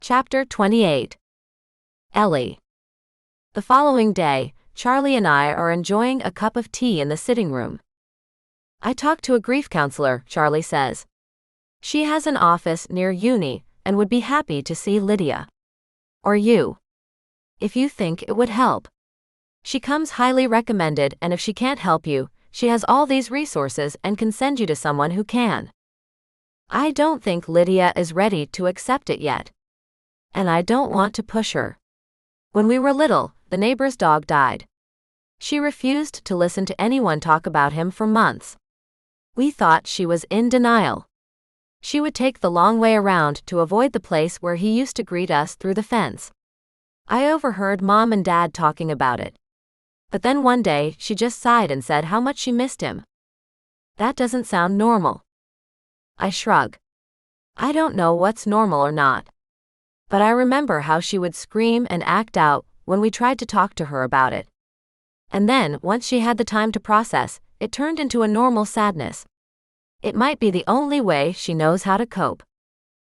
Chapter 28. Ellie. The following day, Charlie and I are enjoying a cup of tea in the sitting room. I talked to a grief counselor, Charlie says. She has an office near uni and would be happy to see Lydia. Or you. If you think it would help. She comes highly recommended, and if she can't help you, she has all these resources and can send you to someone who can. I don't think Lydia is ready to accept it yet. And I don't want to push her. When we were little, the neighbor's dog died. She refused to listen to anyone talk about him for months. We thought she was in denial. She would take the long way around to avoid the place where he used to greet us through the fence. I overheard Mom and Dad talking about it. But then one day she just sighed and said how much she missed him. That doesn't sound normal. I shrug. I don't know what's normal or not. But I remember how she would scream and act out when we tried to talk to her about it. And then, once she had the time to process, it turned into a normal sadness. It might be the only way she knows how to cope.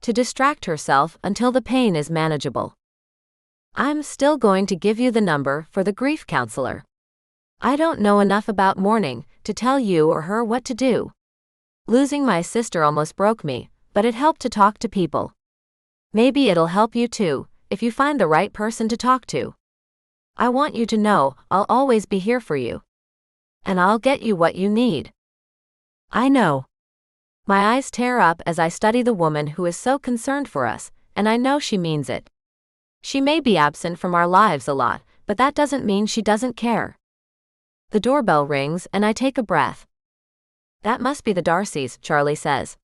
To distract herself until the pain is manageable. I'm still going to give you the number for the grief counselor. I don't know enough about mourning to tell you or her what to do. Losing my sister almost broke me, but it helped to talk to people. Maybe it'll help you too, if you find the right person to talk to. I want you to know I'll always be here for you. And I'll get you what you need. I know. My eyes tear up as I study the woman who is so concerned for us, and I know she means it. She may be absent from our lives a lot, but that doesn't mean she doesn't care. The doorbell rings and I take a breath. That must be the Darcys, Charlie says.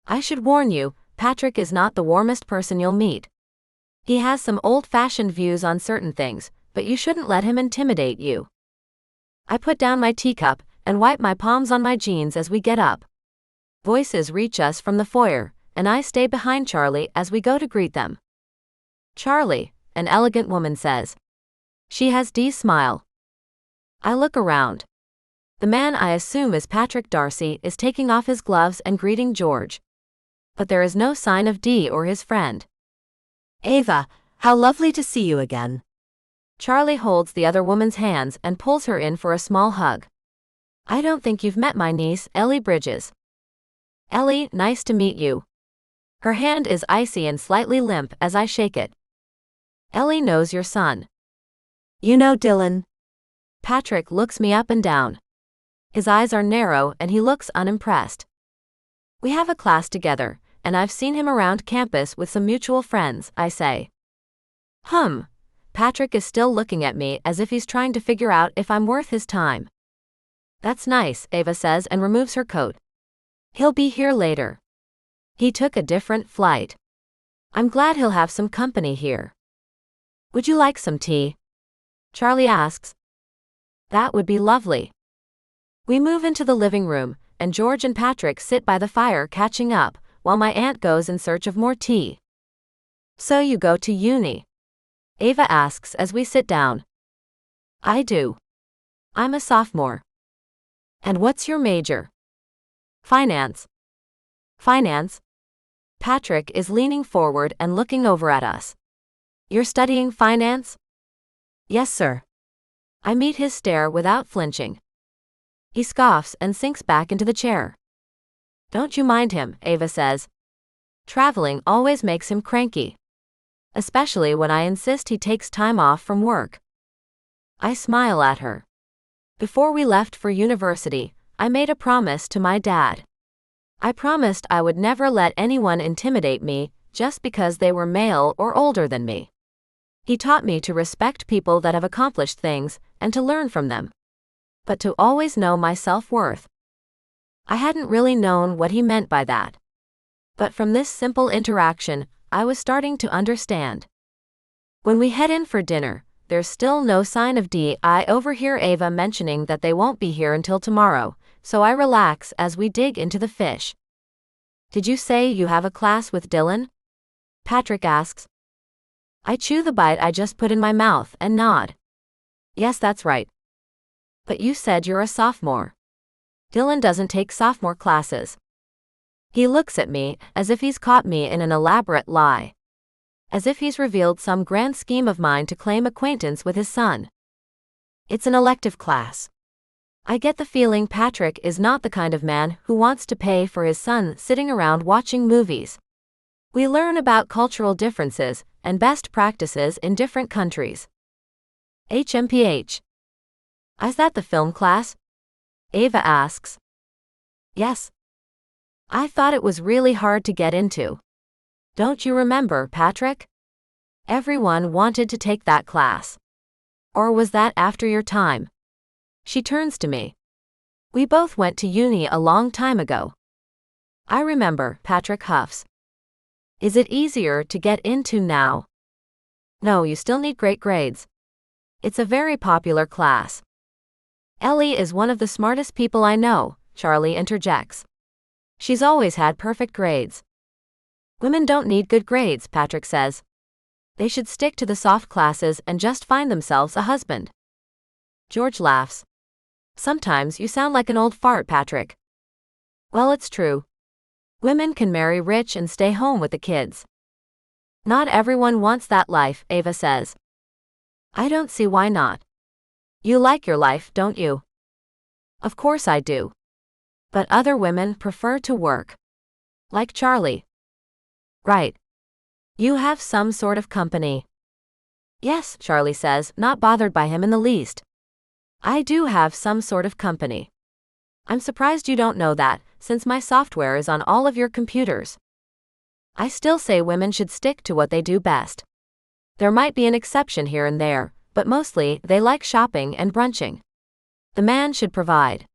I should warn you, Patrick is not the warmest person you'll meet. He has some old-fashioned views on certain things, but you shouldn't let him intimidate you. I put down my teacup and wipe my palms on my jeans as we get up. Voices reach us from the foyer, and I stay behind Charlie as we go to greet them. Charlie, an elegant woman says. She has Dee's smile. I look around. The man I assume is Patrick Darcy is taking off his gloves and greeting George. But there is no sign of Dee or his friend. Ava, how lovely to see you again. Charlie holds the other woman's hands and pulls her in for a small hug. I don't think you've met my niece, Ellie Bridges. Ellie, nice to meet you. Her hand is icy and slightly limp as I shake it. Ellie knows your son. You know Dylan. Patrick looks me up and down. His eyes are narrow and he looks unimpressed. We have a class together, and I've seen him around campus with some mutual friends, I say. Patrick is still looking at me as if he's trying to figure out if I'm worth his time. That's nice, Ava says and removes her coat. He'll be here later. He took a different flight. I'm glad he'll have some company here. Would you like some tea? Charlie asks. That would be lovely. We move into the living room, and George and Patrick sit by the fire catching up, while my aunt goes in search of more tea. So you go to uni? Ava asks as we sit down. I do. I'm a sophomore. And what's your major? Finance. Finance? Patrick is leaning forward and looking over at us. You're studying finance? Yes, sir. I meet his stare without flinching. He scoffs and sinks back into the chair. Don't you mind him, Ava says. Traveling always makes him cranky. Especially when I insist he takes time off from work. I smile at her. Before we left for university, I made a promise to my dad. I promised I would never let anyone intimidate me just because they were male or older than me. He taught me to respect people that have accomplished things and to learn from them. But to always know my self-worth. I hadn't really known what he meant by that. But from this simple interaction, I was starting to understand. When we head in for dinner, there's still no sign of Dee. I overhear Ava mentioning that they won't be here until tomorrow, so I relax as we dig into the fish. Did you say you have a class with Dylan? Patrick asks. I chew the bite I just put in my mouth and nod. Yes, that's right. But you said you're a sophomore. Dylan doesn't take sophomore classes. He looks at me as if he's caught me in an elaborate lie. as if he's revealed some grand scheme of mine to claim acquaintance with his son. It's an elective class. I get the feeling Patrick is not the kind of man who wants to pay for his son sitting around watching movies. We learn about cultural differences and best practices in different countries. HMPH. Is that the film class? Ava asks. Yes. I thought it was really hard to get into. Don't you remember, Patrick? Everyone wanted to take that class. Or was that after your time? She turns to me. We both went to uni a long time ago. I remember, Patrick huffs. Is it easier to get into now? No, you still need great grades. It's a very popular class. Ellie is one of the smartest people I know, Charlie interjects. She's always had perfect grades. Women don't need good grades, Patrick says. They should stick to the soft classes and just find themselves a husband. George laughs. Sometimes you sound like an old fart, Patrick. Well, it's true. Women can marry rich and stay home with the kids. Not everyone wants that life, Ava says. I don't see why not. You like your life, don't you? Of course I do. But other women prefer to work. Like Charlie. Right. You have some sort of company. Yes, Charlie says, not bothered by him in the least. I do have some sort of company. I'm surprised you don't know that, since my software is on all of your computers. I still say women should stick to what they do best. There might be an exception here and there, but mostly they like shopping and brunching. The man should provide.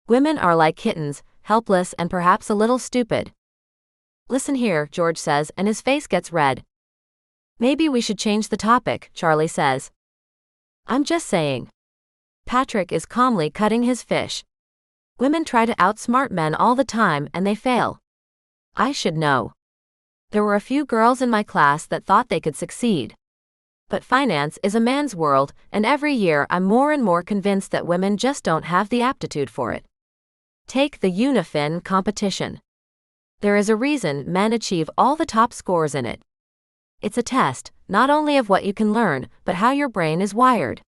Women are like kittens, helpless and perhaps a little stupid. Listen here, George says, and his face gets red. Maybe we should change the topic, Charlie says. I'm just saying. Patrick is calmly cutting his fish. Women try to outsmart men all the time and they fail. I should know. There were a few girls in my class that thought they could succeed. But finance is a man's world, and every year I'm more and more convinced that women just don't have the aptitude for it. Take the Unifin competition. There is a reason men achieve all the top scores in it. It's a test, not only of what you can learn, but how your brain is wired.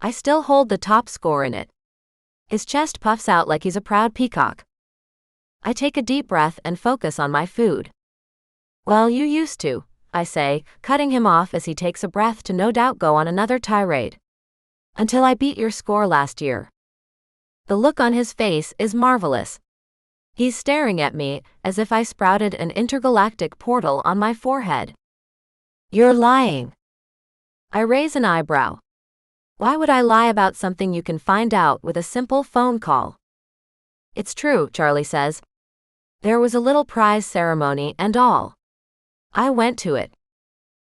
I still hold the top score in it. His chest puffs out like he's a proud peacock. I take a deep breath and focus on my food. Well, you used to, I say, cutting him off as he takes a breath to no doubt go on another tirade. Until I beat your score last year. The look on his face is marvelous. He's staring at me as if I sprouted an intergalactic portal on my forehead. You're lying. I raise an eyebrow. Why would I lie about something you can find out with a simple phone call? It's true, Charlie says. There was a little prize ceremony and all. I went to it.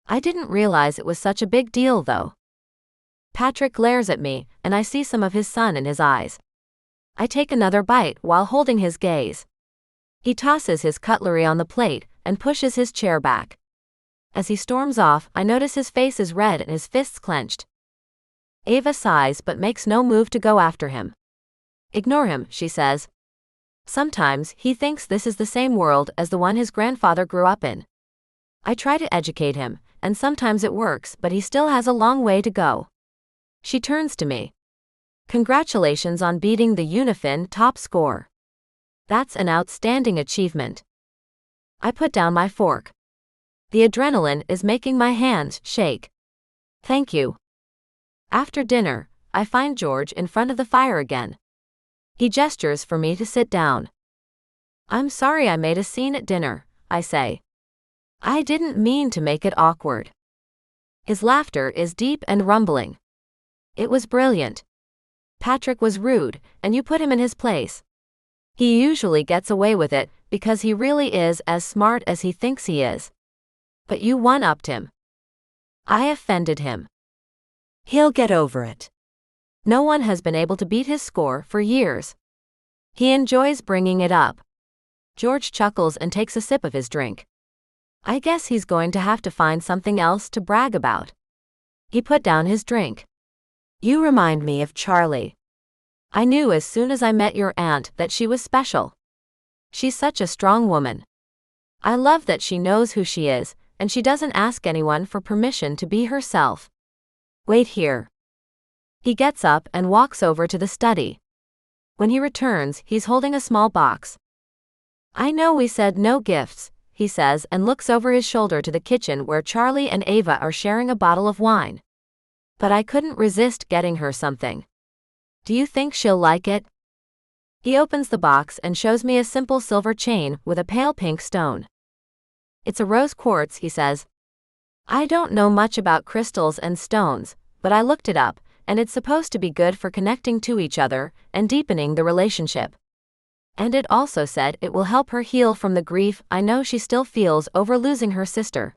I didn't realize it was such a big deal, though. Patrick glares at me, and I see some of his son in his eyes. I take another bite while holding his gaze. He tosses his cutlery on the plate and pushes his chair back. As he storms off, I notice his face is red and his fists clenched. Ava sighs but makes no move to go after him. Ignore him, she says. Sometimes he thinks this is the same world as the one his grandfather grew up in. I try to educate him, and sometimes it works, but he still has a long way to go. She turns to me. Congratulations on beating the Unifin top score. That's an outstanding achievement. I put down my fork. The adrenaline is making my hands shake. Thank you. After dinner, I find George in front of the fire again. He gestures for me to sit down. I'm sorry I made a scene at dinner, I say. I didn't mean to make it awkward. His laughter is deep and rumbling. It was brilliant. Patrick was rude, and you put him in his place. He usually gets away with it because he really is as smart as he thinks he is. But you one-upped him. I offended him. He'll get over it. No one has been able to beat his score for years. He enjoys bringing it up. George chuckles and takes a sip of his drink. I guess he's going to have to find something else to brag about. He put down his drink. You remind me of Charlie. I knew as soon as I met your aunt that she was special. She's such a strong woman. I love that she knows who she is, and she doesn't ask anyone for permission to be herself. Wait here. He gets up and walks over to the study. When he returns, he's holding a small box. I know we said no gifts, he says, and looks over his shoulder to the kitchen where Charlie and Ava are sharing a bottle of wine. But I couldn't resist getting her something. Do you think she'll like it? He opens the box and shows me a simple silver chain with a pale pink stone. It's a rose quartz, he says. I don't know much about crystals and stones, but I looked it up, and it's supposed to be good for connecting to each other and deepening the relationship. And it also said it will help her heal from the grief I know she still feels over losing her sister.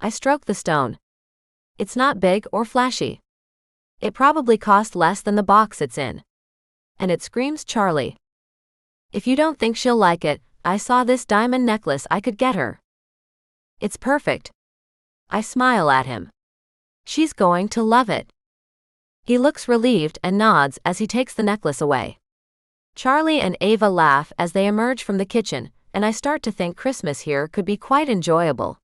I stroke the stone. It's not big or flashy. It probably cost less than the box it's in. And it screams Charlie. If you don't think she'll like it, I saw this diamond necklace I could get her. It's perfect. I smile at him. She's going to love it. He looks relieved and nods as he takes the necklace away. Charlie and Ava laugh as they emerge from the kitchen, and I start to think Christmas here could be quite enjoyable.